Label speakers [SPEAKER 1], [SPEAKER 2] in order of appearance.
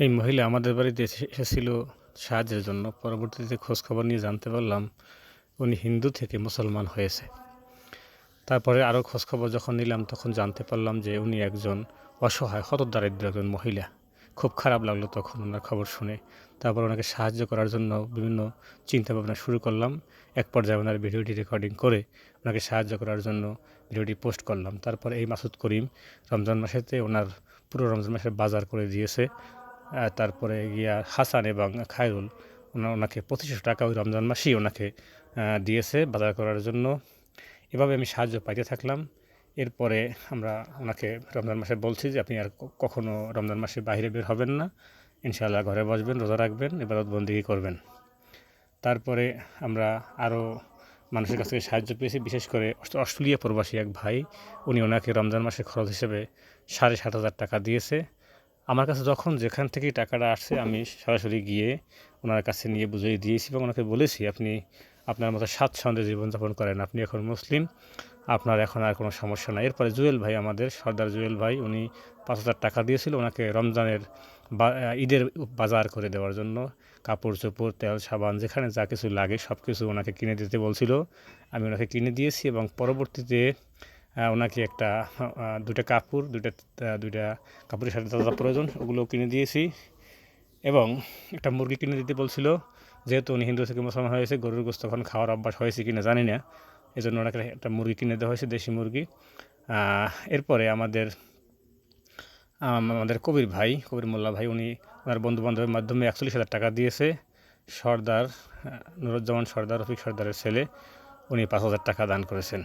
[SPEAKER 1] এই মহিলা আমাদের বাড়িতে এসেছিল সাহায্যের জন্য। পরবর্তীতে খোঁজখবর নিয়ে জানতে পারলাম উনি হিন্দু থেকে মুসলমান হয়েছে। তারপরে আরও খোঁজখবর যখন নিলাম তখন জানতে পারলাম যে উনি একজন অসহায় হতদরিদ্র একজন মহিলা। খুব খারাপ লাগলো তখন ওনার খবর শুনে। তারপর ওনাকে সাহায্য করার জন্য বিভিন্ন চিন্তাভাবনা শুরু করলাম। এক পর্যায়ে ওনার ভিডিওটি রেকর্ডিং করে ওনাকে সাহায্য করার জন্য ভিডিওটি পোস্ট করলাম। তারপরে এই মাসুদ করিম রমজান মাসেতে ওনার পুরো রমজান মাসের বাজার করে দিয়েছে। তারপরে গিয়া হাসান এবং খায়রুল ওনাকে ২৫০০ টাকা ওই রমজান মাসেই ওনাকে দিয়েছে বাজার করার জন্য। এভাবে আমি সাহায্য পাইতে থাকলাম। এরপরে আমরা ওনাকে রমজান মাসে বলছি যে আপনি আর কখনও রমজান মাসে বাইরে বের হবেন না, ইনশাআল্লাহ ঘরে বসবেন, রোজা রাখবেন, ইবাদত বন্দেগী করবেন। তারপরে আমরা আরও মানুষের কাছ থেকে সাহায্য পেয়েছি, বিশেষ করে অস্ট্রেলিয়া প্রবাসী এক ভাই, উনি ওনাকে রমজান মাসে খরচ হিসেবে ৭,৫০০ টাকা দিয়েছে। আমার কাছে যখন যেখান থেকেই টাকাটা আসছে আমি সরাসরি গিয়ে ওনার কাছে নিয়ে বুঝিয়ে দিয়েছি এবং ওনাকে বলেছি আপনি আপনার মতো স্বাচ্ছন্দ্যে জীবনযাপন করেন, আপনি এখন মুসলিম, আপনার এখন আর কোনো সমস্যা নাই। এরপরে জুয়েল ভাই, আমাদের সর্দার জুয়েল ভাই, উনি ৫,০০০ টাকা দিয়েছিল ওনাকে রমজানের ঈদের বাজার করে দেওয়ার জন্য। কাপড় চোপড়, তেল সাবান, যেখানে যা কিছু লাগে সব কিছু ওনাকে কিনে দিতে বলছিল। আমি ওনাকে কিনে দিয়েছি এবং পরবর্তীতে ওনাকে দুইটা কাপড়, দুইটা কাপড়ের সাথে যা প্রয়োজন ওগুলোও কিনে দিয়েছি এবং একটা মুরগি কিনে দিতে বলছিল। যেহেতু উনি হিন্দু থেকে মুসলমান হয়েছে, গরুর গোশত এখন খাওয়ার অভ্যাস হয়েছে কিনা জানি না, এজন্য ওনাকে একটা মুরগি কিনে দেওয়া হয়েছে, দেশি মুরগি। এরপরে আমাদের কবির মোল্লা ভাই, উনি ওনার বন্ধুবান্ধবের মাধ্যমে ৪১,০০০ টাকা দিয়েছে। সর্দার নুরুজ্জামান সর্দার, রফিক সর্দারের ছেলে, উনি ৫,০০০ টাকা দান করেছেন।